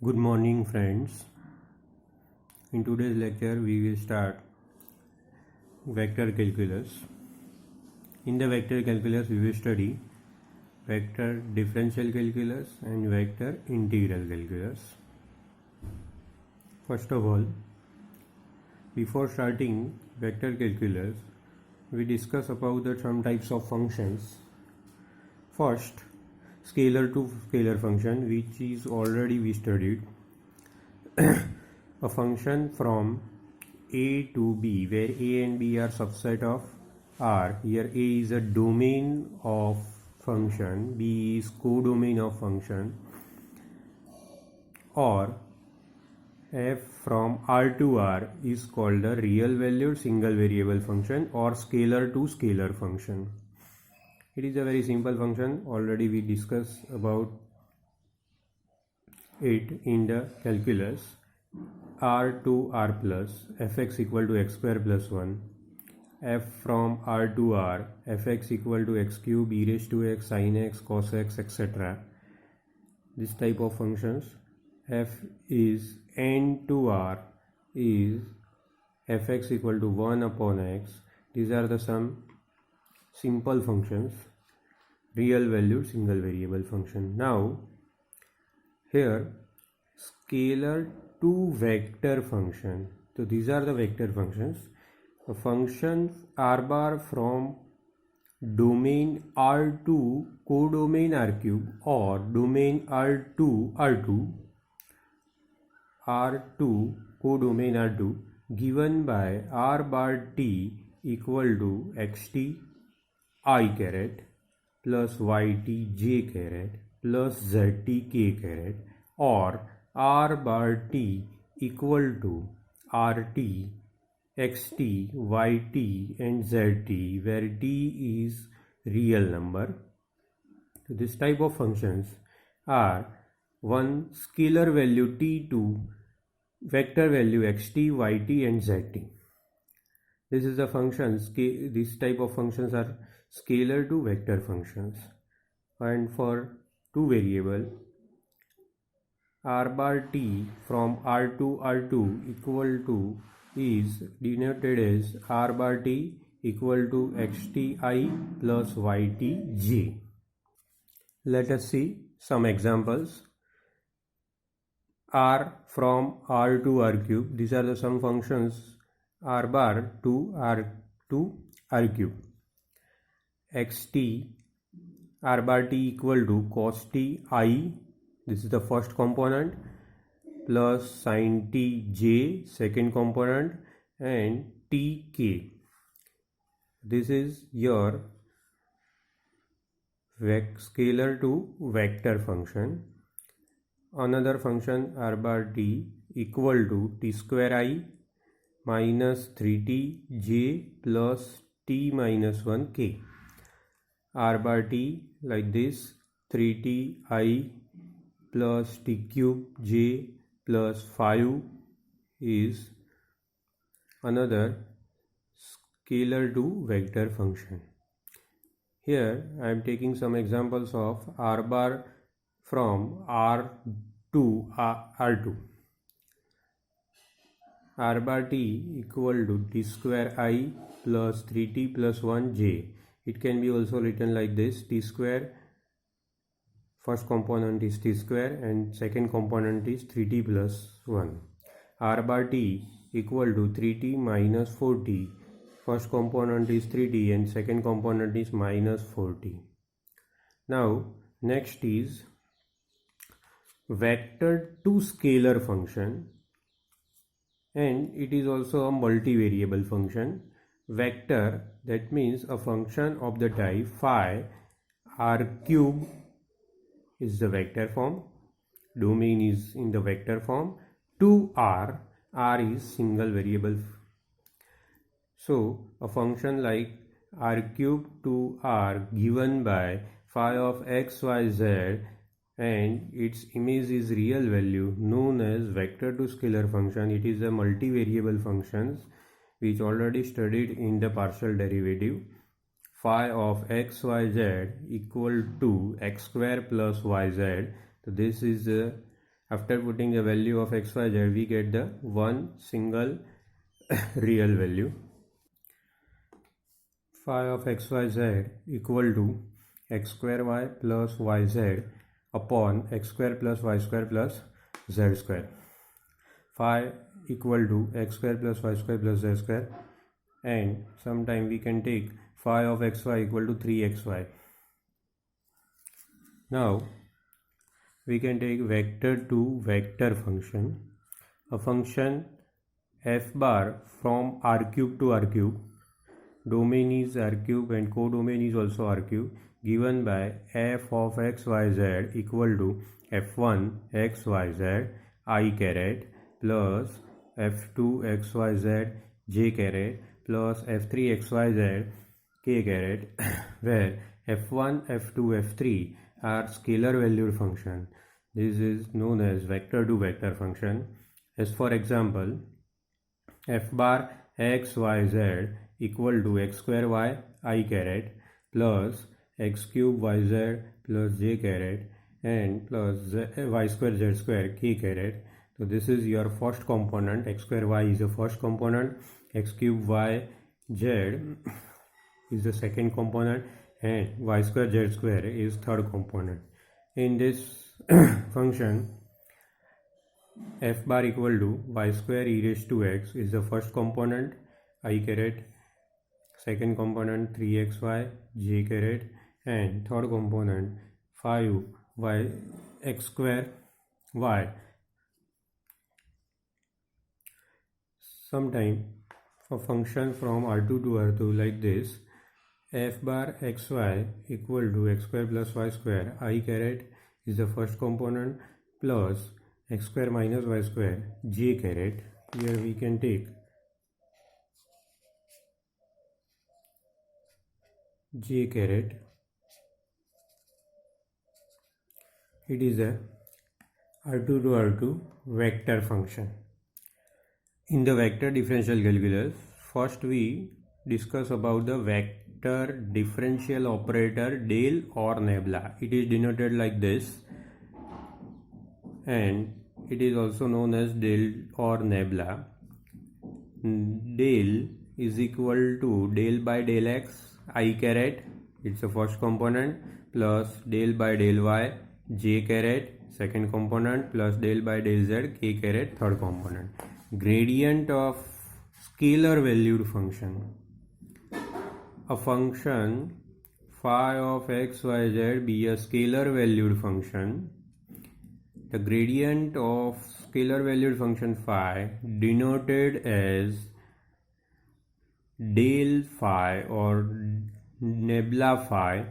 Good morning, friends. In today's lecture, we will start vector calculus. In the vector calculus, we will study vector differential calculus and vector integral calculus. First of all, before starting vector calculus, we discuss about some types of functions. First, scalar to scalar function, which is already we studied. A function from a to b, where a and b are subset of R. Here a is a domain of function, b is codomain of function, or f from R to R is called a real valued single variable function or scalar to scalar function. It is a very simple function. Already we discussed about it in the calculus. R to R plus fx equal to x square plus 1, f from R to R fx equal to x cube e raised to x sin x cos x etc. This type of functions. F is n to R is fx equal to 1 upon x. These are the some simple functions, real valued single variable function. Now here scalar to vector function. So these are the vector functions. A function r bar from domain R to codomain R cube or domain R2 codomain R2 given by r bar t equal to xt I caret plus yt j caret plus zt k caret, or r bar t equal to rt xt yt and zt, where t is real number. So this type of functions are one scalar value t2 vector value xt yt and zt. This is the functions. This type of functions are scalar to vector functions, and for two variable r bar t from R to R2 equal to is denoted as r bar t equal to xti plus ytj. Let us see some examples. R from R to R cube. These are the some functions r bar to R cube. xt r bar t equal to cos t I, this is the first component, plus sin t j, second component, and t k. This is your scalar to vector function. Another function r bar t equal to t square I minus 3t j plus t minus 1 k. R bar t like this, 3t I plus t cube j plus 5 is another scalar to vector function. Here I am taking some examples of r bar from R to R2. R bar t equal to t square I plus 3t plus 1 j. It can be also written like this: t square, first component is t square and second component is 3t plus 1. R bar t equal to 3t minus 4t. First component is 3t and second component is minus 4t. Now next is vector to scalar function, and it is also a multivariable function. Vector, that means a function of the type phi r cube is the vector form, domain is in the vector form, to r is single variable. So a function like r cube to r given by phi of x y z and its image is real value, known as vector to scalar function. It is a multivariable function which already studied in the partial derivative. Phi of x y z equal to x square plus yz. So this is After putting the value of x, y, z, we get the one single real value. Phi of x, y, z equal to x square y plus y z upon x square plus y square plus z square. Phi equal to x square plus y square plus z square, and sometime we can take phi of xy equal to 3xy. Now we can take vector to vector function, a function f bar from r cube to r cube, domain is r cube and codomain is also r cube, given by f of xyz equal to f1 xyz I caret plus f2 xyz j caret plus f3 xyz k caret, where f1, f2, f3 are scalar valued function. This is known as vector to vector function. As for example, f bar xyz equal to x square y I caret plus x cube yz plus j caret and plus y square z square k caret. So this is your first component. X square y is the first component, x cube y z is the second component, and y square z square is third component. In this function, f bar equal to y square e raised to x is the first component I caret, second component 3xy j caret, and third component 5y x square y. Sometime a function from R2 to R2 like this, f bar xy equal to x square plus y square I caret is the first component plus x square minus y square j caret. Here we can take j caret. It is a R2 to R2 vector function. In the vector differential calculus, first we discuss about the vector differential operator del or nabla. It is denoted like this, and it is also known as del or nabla. Del is equal to del by del x I caret, it's the first component, plus del by del y j caret, second component, plus del by del z k caret, third component. Gradient of scalar valued function. A function phi of x, y, z be a scalar valued function. The gradient of scalar valued function phi denoted as del phi or nabla phi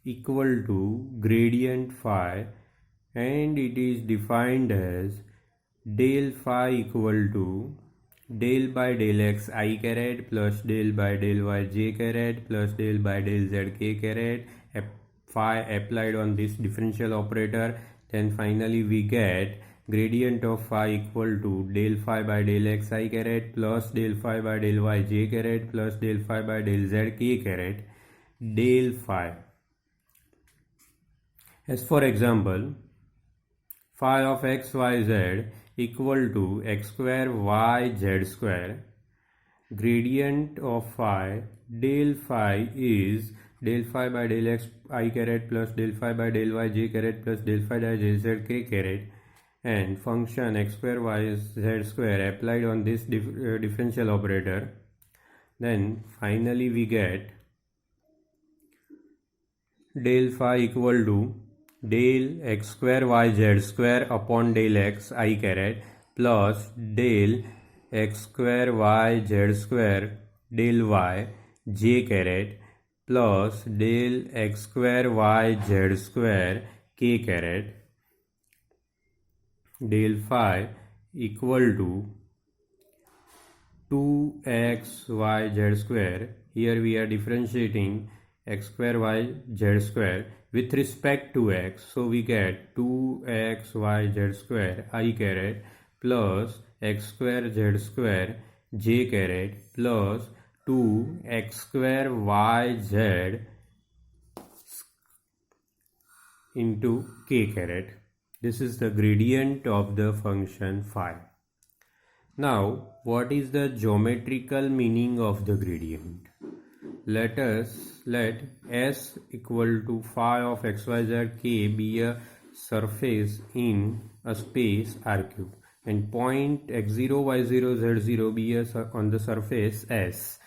equal to gradient phi, and it is defined as del phi equal to del by del x I caret plus del by del y j caret plus del by del z k caret, phi applied on this differential operator. Then finally we get gradient of phi equal to del phi by del x I caret plus del phi by del y j caret plus del phi by del z k caret del phi. As for example, phi of x, y, z equal to x square y z square. Gradient of phi del phi is del phi by del x I caret plus del phi by del y j caret plus del phi by del z k caret, and function x square y z square applied on this differential operator. Then finally we get del phi equal to del x square y z square upon del x I caret plus del x square y z square del y j caret plus del x square y z square k caret. Del phi equal to 2x y z square. Here we are differentiating x square y z square with respect to x, so we get 2x y z square I caret plus x square z square j caret plus 2x square y z into k caret. This is the gradient of the function phi. Now, what is the geometrical meaning of the gradient? Let S equal to phi of xyz k be a surface in a space R3 and point x0, y0, z0 be on the surface S.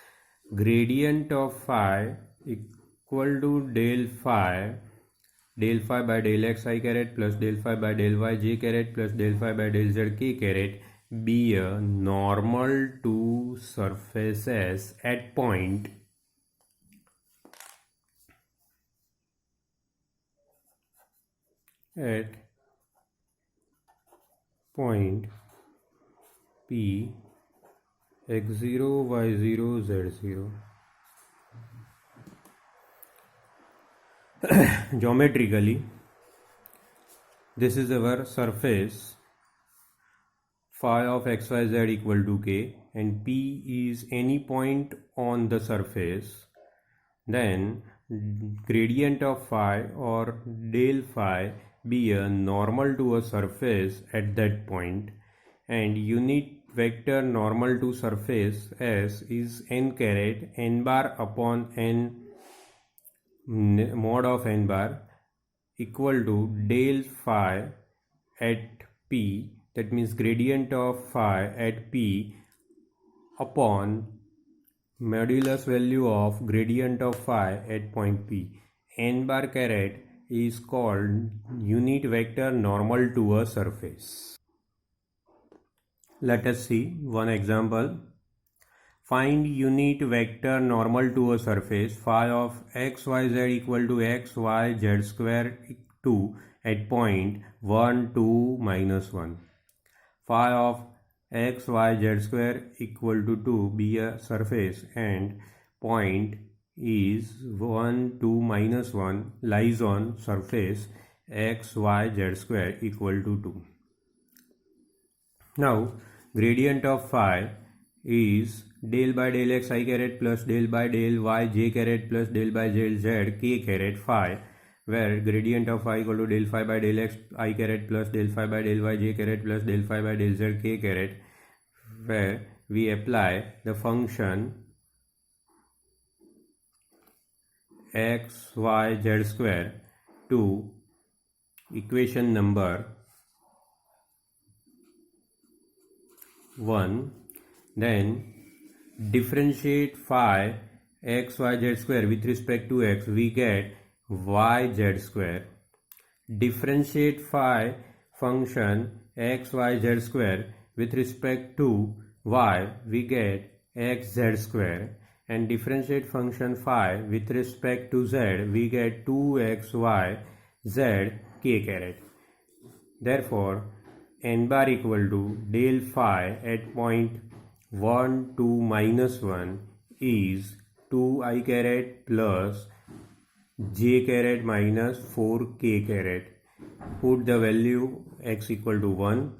Gradient of phi equal to del phi by del x I caret plus del phi by del y j caret plus del phi by del z k caret be a normal to surfaces at point P x0, y0, z0. Geometrically, this is our surface phi of xyz equal to k and P is any point on the surface. Then gradient of phi or del phi be a normal to a surface at that point, and unit vector normal to surface S is n caret n bar upon n mod of n bar equal to del phi at P, that means gradient of phi at P upon modulus value of gradient of phi at point P. N bar caret is called unit vector normal to a surface. Let us see one example. Find unit vector normal to a surface phi of x y z equal to x y z square 2 at point 1 2 minus 1. Phi of x y z square equal to 2 be a surface and point is 1 2 minus 1 lies on surface x y z square equal to 2. Now gradient of phi is del by del x I caret plus del by del y j caret plus del by del z k caret phi, where gradient of phi equal to del phi by del x I caret plus del phi by del y j caret plus del phi by del z k caret, where we apply the function x y z square to equation number 1. Then differentiate phi x y z square with respect to x, we get y z square. Differentiate phi function x y z square with respect to y, we get x z square, and differentiate function phi with respect to z, we get 2xy z k caret. Therefore n bar equal to del phi at point 1 2 minus 1 is 2 I caret plus j caret minus 4 k caret. Put the value x equal to 1,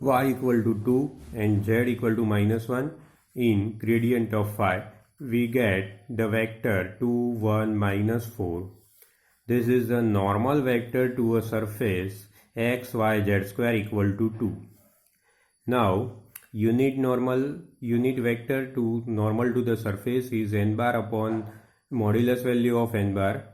y equal to 2 and z equal to minus 1 in gradient of phi. We get the vector 2 1 minus 4. This is the normal vector to a surface x y z square equal to 2. Now unit vector to normal to the surface is n bar upon modulus value of n bar.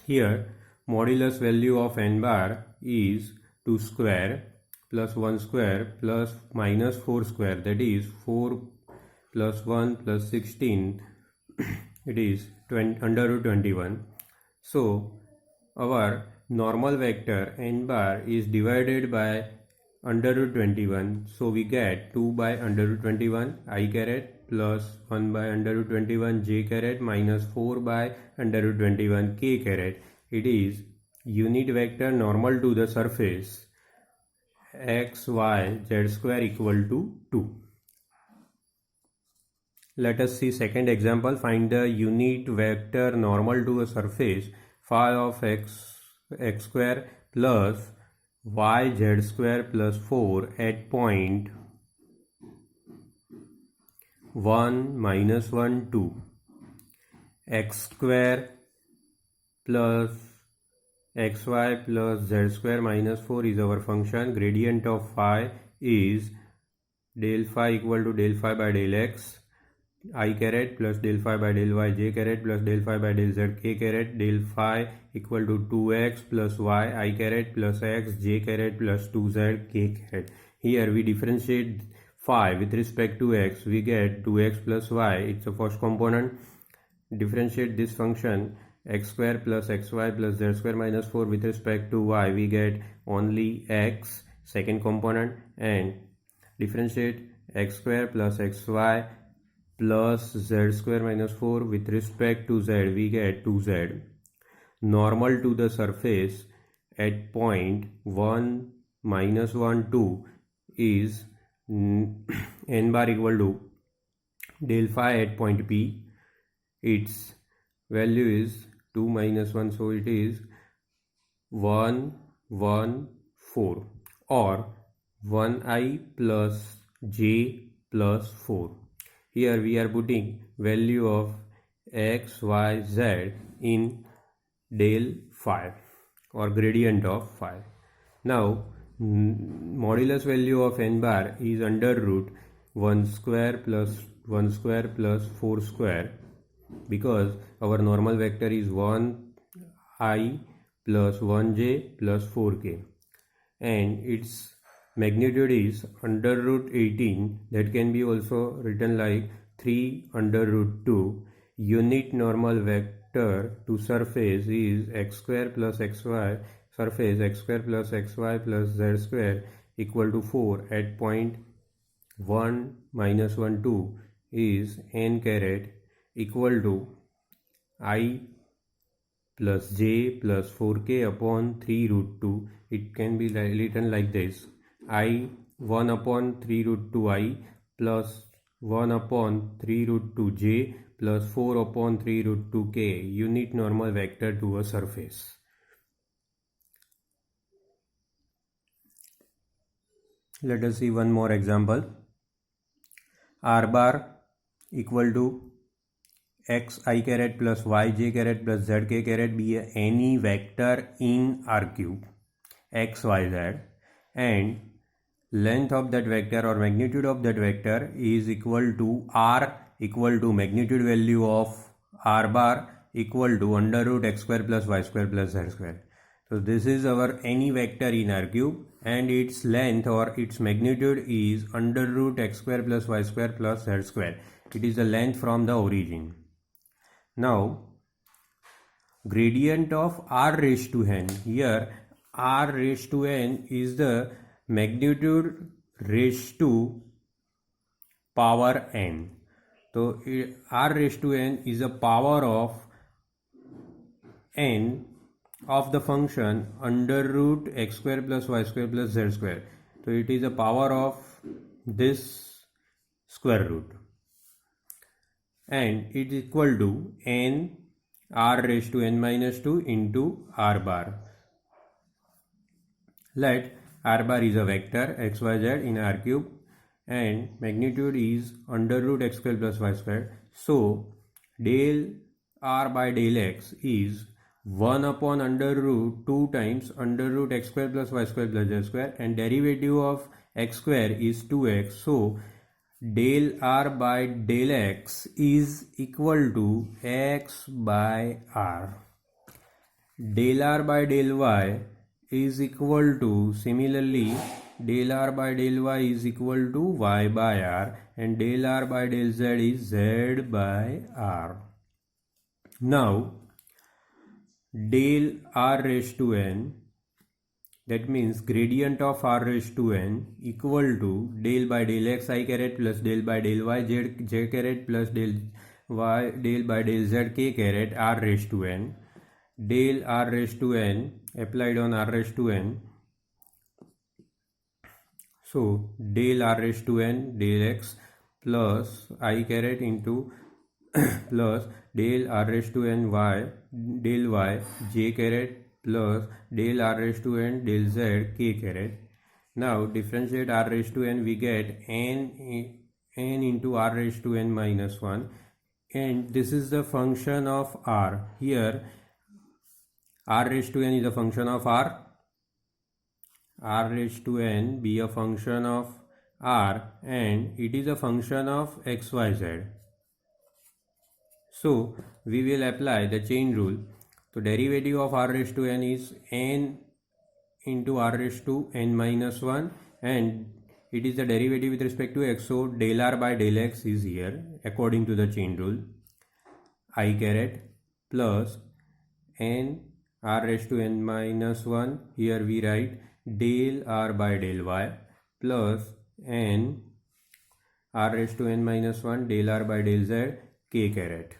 Here modulus value of n bar is 2 square plus 1 square plus minus 4 square, that is 4 plus 1 plus 16, it is under root 21. So our normal vector n bar is divided by under root 21, so we get 2 by under root 21 I caret plus 1 by under root 21 j caret minus 4 by under root 21 k caret. It is unit vector normal to the surface x y z square equal to 2. Let us see second example. Find the unit vector normal to a surface phi of x square plus y z square plus 4 at point 1 minus 1 2. X square plus xy plus z square minus 4 is our function. Gradient of phi is del phi equal to del phi by del x I caret plus del phi by del y j caret plus del phi by del z k caret. Del phi equal to 2x plus y I caret plus x j caret plus 2z k caret. Here we differentiate phi with respect to x, we get 2x plus y, it's the first component. Differentiate this function x square plus xy plus z square minus 4 with respect to y, we get only x, second component. And differentiate x square plus xy plus z square minus 4 with respect to z, we get 2z. Normal to the surface at point 1 minus 1 2 is n bar equal to del phi at point P. Its value is 2 minus 1, so it is 1 1 4 or 1i plus j plus 4. Here we are putting value of x, y, z in del phi or gradient of phi. Now modulus value of n bar is under root 1 square plus 4 square, because our normal vector is 1i plus 1j plus 4k, and its magnitude is under root 18. That can be also written like 3 under root 2. Unit normal vector to surface is x square plus xy, surface x square plus xy plus z square equal to 4 at point 1 minus 1 2 is n caret equal to I plus j plus 4k upon 3 root 2. It can be written like this: I 1 upon 3 root 2 I plus 1 upon 3 root 2 j plus 4 upon 3 root 2 k, unit normal vector to a surface. Let us see one more example. R bar equal to x I caret plus y j caret plus z k caret be any vector in R cube x y z, and length of that vector or magnitude of that vector is equal to r equal to magnitude value of r bar equal to under root x square plus y square plus z square. So this is our any vector in R cube, and its length or its magnitude is under root x square plus y square plus z square. It is the length from the origin. Now gradient of r raised to n, here r raised to n is the magnitude raised to power n. So r raised to n is a power of n of the function under root x square plus y square plus z square. So it is a power of this square root, and it is equal to n r raised to n minus 2 into r bar. Let r bar is a vector xyz in R cube, and magnitude is under root x square plus y square. So del r by del x is 1 upon under root 2 times under root x square plus y square plus z square, and derivative of x square is 2x. So del r by del x is equal to x by r. Del r by del y is equal to, similarly, del r by del y is equal to y by r, and del r by del z is z by r. Now del r raised to n, that means gradient of r raised to n equal to del by del x I caret plus del by del y j caret plus del by del z k caret r raised to n. Del r raised to n applied on r raised to n. So del r raised to n del x plus I caret into plus del r raised to n y del y j caret plus del r raised to n del z k caret. Now differentiate r raised to n, we get n into r raised to n minus 1, and this is the function of r. Here r raised to n is a function of r raised to n be a function of r and it is a function of xyz. So we will apply the chain rule. So derivative of r raised to n is n into r raised to n minus 1 and it is the derivative with respect to x. So del r by del x is here according to the chain rule. I caret plus n r raised to n minus 1, here we write del r by del y plus n r raised to n minus 1 del r by del z k caret.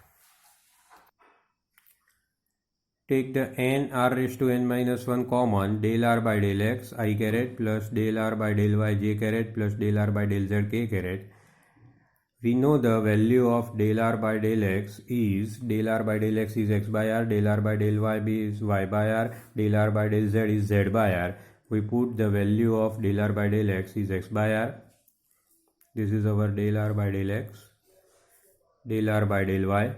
Take the n r raised to n minus 1 common, del r by del x I caret plus del r by del y j caret plus del r by del z k caret. We know the value of del r by del x is del r by del x is x by r, del r by del y is y by r, del r by del z is z by r. We put the value of del r by del x is x by r. This is our del r by del x. Del r by del y,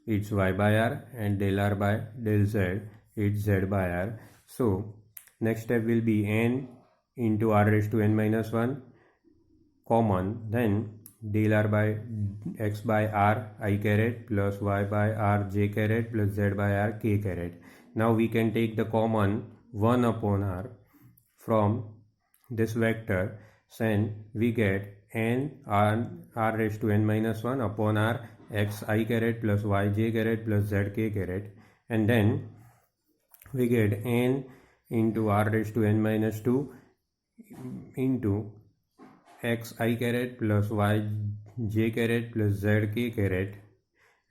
it's y by r, and del r by del z, it's z by r. So next step will be n into r raised to n minus 1 common, then del r by x by r I caret plus y by r j caret plus z by r k caret. Now we can take the common 1 upon r from this vector, then we get n r raised to n minus 1 upon r x I caret plus y j caret plus z k caret, and then we get n into r raised to n minus 2 into x I caret plus y j caret plus z k caret,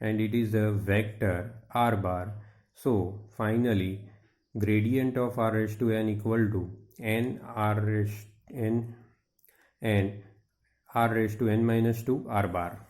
and it is the vector r bar. So finally gradient of r raised to n equal to n r raised to n minus 2 r bar.